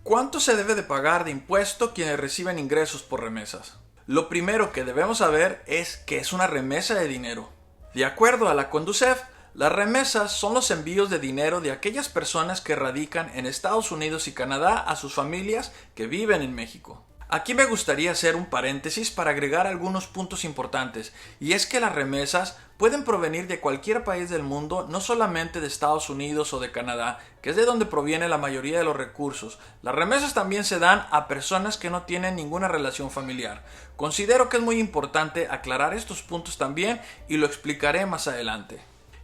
¿Cuánto se debe de pagar de impuesto quienes reciben ingresos por remesas? Lo primero que debemos saber es que es una remesa de dinero. De acuerdo a la Conducef, las remesas son los envíos de dinero de aquellas personas que radican en Estados Unidos y Canadá a sus familias que viven en México. Aquí me gustaría hacer un paréntesis para agregar algunos puntos importantes, y es que las remesas pueden provenir de cualquier país del mundo, no solamente de Estados Unidos o de Canadá, que es de donde proviene la mayoría de los recursos. Las remesas también se dan a personas que no tienen ninguna relación familiar. Considero que es muy importante aclarar estos puntos también y lo explicaré más adelante.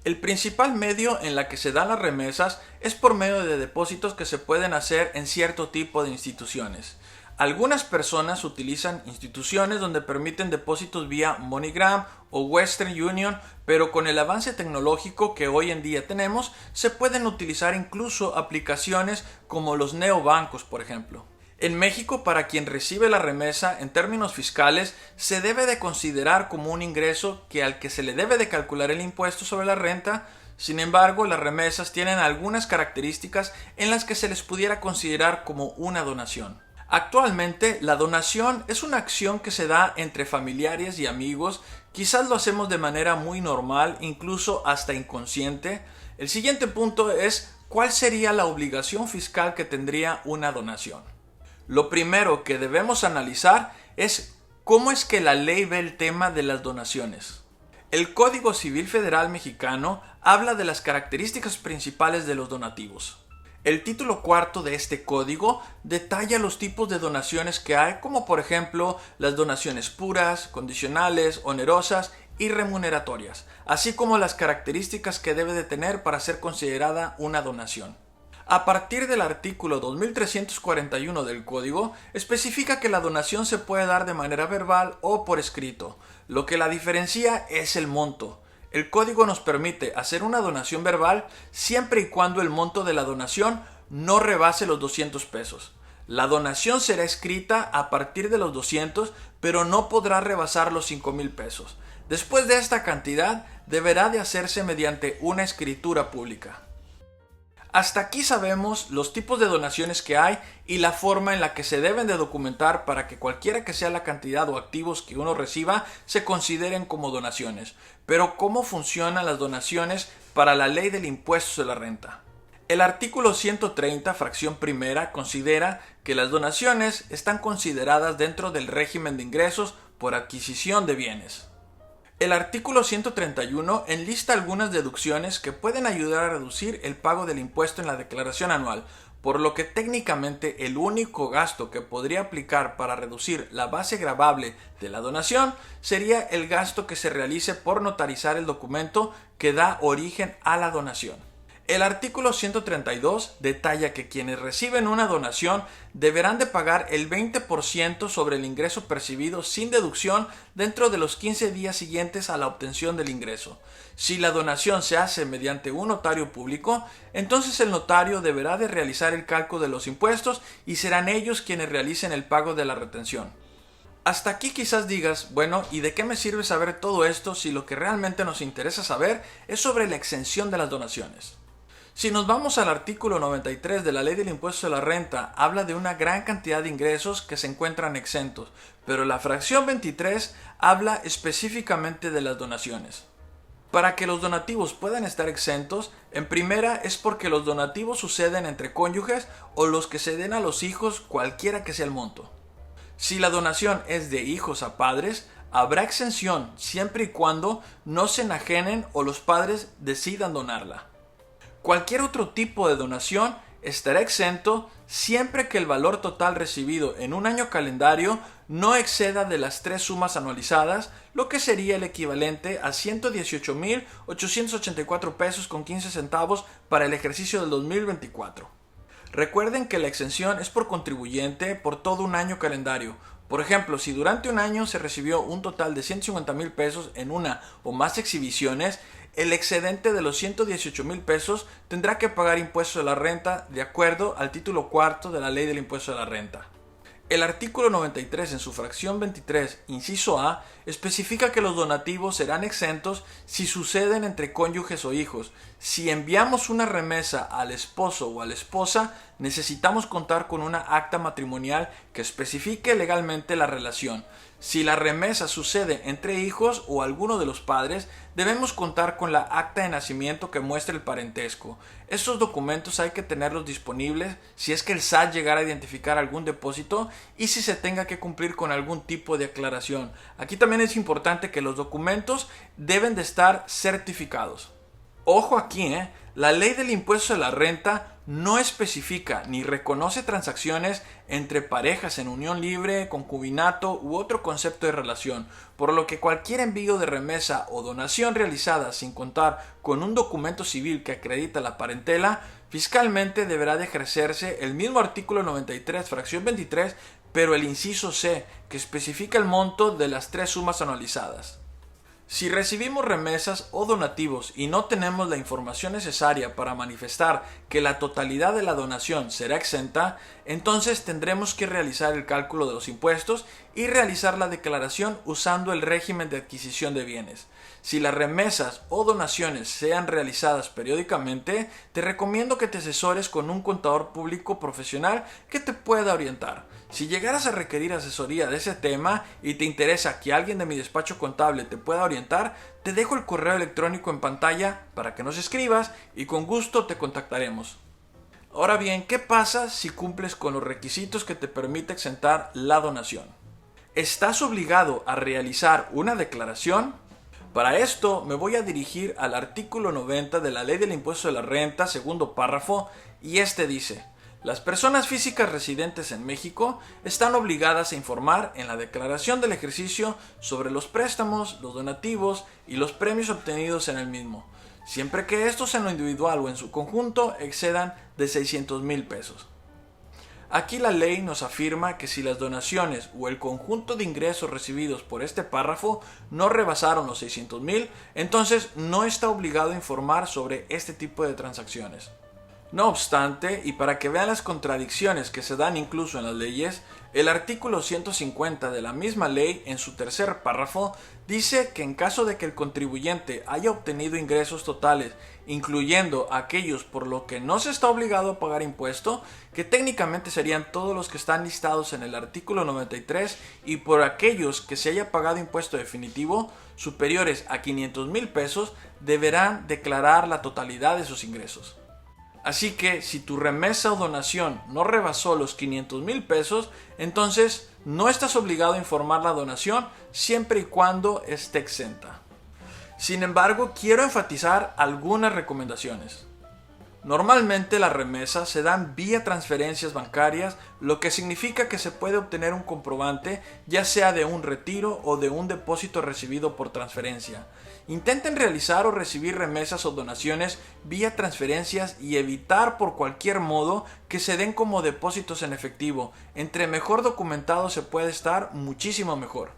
El principal medio en la que se dan las remesas es por medio de depósitos que se pueden hacer en cierto tipo de instituciones. Algunas personas utilizan instituciones donde permiten depósitos vía MoneyGram o Western Union, pero con el avance tecnológico que hoy en día tenemos, se pueden utilizar incluso aplicaciones como los neobancos, por ejemplo. En México, para quien recibe la remesa, en términos fiscales, se debe de considerar como un ingreso al que se le debe de calcular el impuesto sobre la renta. Sin embargo, las remesas tienen algunas características en las que se les pudiera considerar como una donación. Actualmente, la donación es una acción que se da entre familiares y amigos. Quizás lo hacemos de manera muy normal, incluso hasta inconsciente. El siguiente punto es: ¿cuál sería la obligación fiscal que tendría una donación? Lo primero que debemos analizar es cómo es que la ley ve el tema de las donaciones. El Código Civil Federal Mexicano habla de las características principales de los donativos. El título cuarto de este código detalla los tipos de donaciones que hay, como por ejemplo las donaciones puras, condicionales, onerosas y remuneratorias, así como las características que debe de tener para ser considerada una donación. A partir del artículo 2341 del Código, especifica que la donación se puede dar de manera verbal o por escrito. Lo que la diferencia es el monto. El código nos permite hacer una donación verbal siempre y cuando el monto de la donación no rebase los 200 pesos. La donación será escrita a partir de los 200, pero no podrá rebasar los 5,000 pesos. Después de esta cantidad, deberá de hacerse mediante una escritura pública. Hasta aquí sabemos los tipos de donaciones que hay y la forma en la que se deben de documentar para que cualquiera que sea la cantidad o activos que uno reciba se consideren como donaciones. Pero ¿cómo funcionan las donaciones para la ley del impuesto de la renta? El artículo 130, fracción primera, considera que las donaciones están consideradas dentro del régimen de ingresos por adquisición de bienes. El artículo 131 enlista algunas deducciones que pueden ayudar a reducir el pago del impuesto en la declaración anual, por lo que técnicamente el único gasto que podría aplicar para reducir la base gravable de la donación sería el gasto que se realice por notarizar el documento que da origen a la donación. El artículo 132 detalla que quienes reciben una donación deberán de pagar el 20% sobre el ingreso percibido sin deducción dentro de los 15 días siguientes a la obtención del ingreso. Si la donación se hace mediante un notario público, entonces el notario deberá de realizar el cálculo de los impuestos y serán ellos quienes realicen el pago de la retención. Hasta aquí quizás digas, bueno, ¿y de qué me sirve saber todo esto si lo que realmente nos interesa saber es sobre la exención de las donaciones? Si nos vamos al artículo 93 de la Ley del Impuesto de la Renta, habla de una gran cantidad de ingresos que se encuentran exentos, pero la fracción 23 habla específicamente de las donaciones. Para que los donativos puedan estar exentos, en primera es porque los donativos suceden entre cónyuges o los que se den a los hijos, cualquiera que sea el monto. Si la donación es de hijos a padres, habrá exención siempre y cuando no se enajenen o los padres decidan donarla. Cualquier otro tipo de donación estará exento siempre que el valor total recibido en un año calendario no exceda de las 3 sumas anualizadas, lo que sería el equivalente a 118,884 pesos con 15 centavos para el ejercicio del 2024. Recuerden que la exención es por contribuyente por todo un año calendario. Por ejemplo, si durante un año se recibió un total de 150,000 pesos en una o más exhibiciones, el excedente de los 118,000 pesos tendrá que pagar impuesto de la renta de acuerdo al título cuarto de la Ley del Impuesto de la Renta. El artículo 93 en su fracción 23, inciso A, especifica que los donativos serán exentos si suceden entre cónyuges o hijos. Si enviamos una remesa al esposo o a la esposa, necesitamos contar con una acta matrimonial que especifique legalmente la relación. Si la remesa sucede entre hijos o alguno de los padres, debemos contar con la acta de nacimiento que muestre el parentesco. Estos documentos hay que tenerlos disponibles si es que el SAT llegara a identificar algún depósito y si se tenga que cumplir con algún tipo de aclaración. Aquí también es importante que los documentos deben de estar certificados. Ojo aquí, la ley del impuesto de la renta no especifica ni reconoce transacciones entre parejas en unión libre, concubinato u otro concepto de relación, por lo que cualquier envío de remesa o donación realizada sin contar con un documento civil que acredita la parentela, fiscalmente deberá de ejercerse el mismo artículo 93, fracción 23, pero el inciso C, que especifica el monto de las tres sumas anualizadas. Si recibimos remesas o donativos y no tenemos la información necesaria para manifestar que la totalidad de la donación será exenta, entonces tendremos que realizar el cálculo de los impuestos y realizar la declaración usando el régimen de adquisición de bienes. Si las remesas o donaciones sean realizadas periódicamente, te recomiendo que te asesores con un contador público profesional que te pueda orientar. Si llegaras a requerir asesoría de ese tema y te interesa que alguien de mi despacho contable te pueda orientar, te dejo el correo electrónico en pantalla para que nos escribas y con gusto te contactaremos. Ahora bien, ¿qué pasa si cumples con los requisitos que te permite exentar la donación? ¿Estás obligado a realizar una declaración? Para esto me voy a dirigir al artículo 90 de la Ley del Impuesto de la Renta, segundo párrafo, y este dice: las personas físicas residentes en México están obligadas a informar en la declaración del ejercicio sobre los préstamos, los donativos y los premios obtenidos en el mismo, siempre que estos en lo individual o en su conjunto excedan de 600,000 pesos. Aquí la ley nos afirma que si las donaciones o el conjunto de ingresos recibidos por este párrafo no rebasaron los 600,000, entonces no está obligado a informar sobre este tipo de transacciones. No obstante, y para que vean las contradicciones que se dan incluso en las leyes, el artículo 150 de la misma ley, en su tercer párrafo, dice que en caso de que el contribuyente haya obtenido ingresos totales, incluyendo aquellos por los que no se está obligado a pagar impuesto, que técnicamente serían todos los que están listados en el artículo 93, y por aquellos que se haya pagado impuesto definitivo, superiores a 500,000 pesos, deberán declarar la totalidad de sus ingresos. Así que si tu remesa o donación no rebasó los 500,000 pesos, entonces no estás obligado a informar la donación siempre y cuando esté exenta. Sin embargo, quiero enfatizar algunas recomendaciones. Normalmente las remesas se dan vía transferencias bancarias, lo que significa que se puede obtener un comprobante ya sea de un retiro o de un depósito recibido por transferencia. Intenten realizar o recibir remesas o donaciones vía transferencias y evitar por cualquier modo que se den como depósitos en efectivo. Entre mejor documentado se puede estar, muchísimo mejor.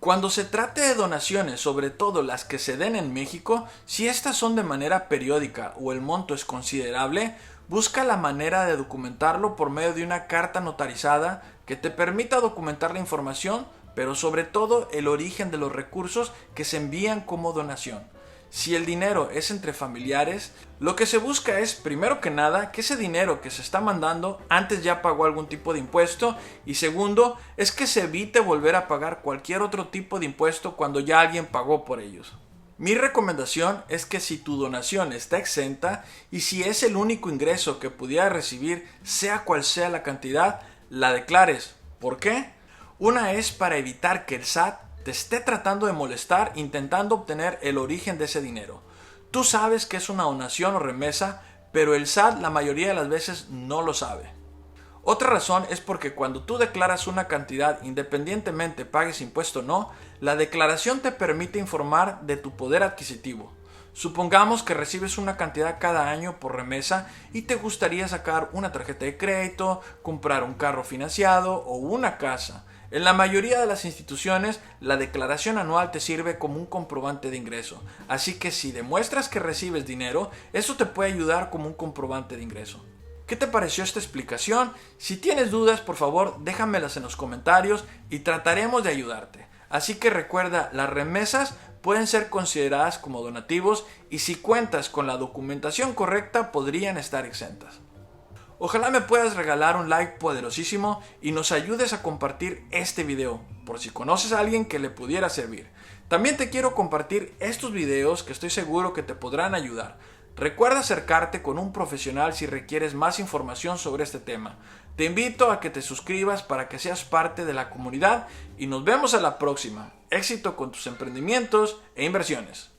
Cuando se trate de donaciones, sobre todo las que se den en México, si estas son de manera periódica o el monto es considerable, busca la manera de documentarlo por medio de una carta notarizada que te permita documentar la información, pero sobre todo el origen de los recursos que se envían como donación. Si el dinero es entre familiares, lo que se busca es, primero que nada, que ese dinero que se está mandando antes ya pagó algún tipo de impuesto, y segundo, es que se evite volver a pagar cualquier otro tipo de impuesto cuando ya alguien pagó por ellos. Mi recomendación es que si tu donación está exenta y si es el único ingreso que pudiera recibir, sea cual sea la cantidad, la declares. ¿Por qué? Una es para evitar que el SAT te esté tratando de molestar intentando obtener el origen de ese dinero. Tú sabes que es una donación o remesa, pero el SAT la mayoría de las veces no lo sabe. Otra razón es porque cuando tú declaras una cantidad, independientemente pagues impuesto o no, la declaración te permite informar de tu poder adquisitivo. Supongamos que recibes una cantidad cada año por remesa y te gustaría sacar una tarjeta de crédito, comprar un carro financiado o una casa. En la mayoría de las instituciones, la declaración anual te sirve como un comprobante de ingreso. Así que si demuestras que recibes dinero, eso te puede ayudar como un comprobante de ingreso. ¿Qué te pareció esta explicación? Si tienes dudas, por favor, déjamelas en los comentarios y trataremos de ayudarte. Así que recuerda, las remesas pueden ser consideradas como donativos y si cuentas con la documentación correcta podrían estar exentas. Ojalá me puedas regalar un like poderosísimo y nos ayudes a compartir este video, por si conoces a alguien que le pudiera servir. También te quiero compartir estos videos que estoy seguro que te podrán ayudar. Recuerda acercarte con un profesional si requieres más información sobre este tema. Te invito a que te suscribas para que seas parte de la comunidad y nos vemos a la próxima. Éxito con tus emprendimientos e inversiones.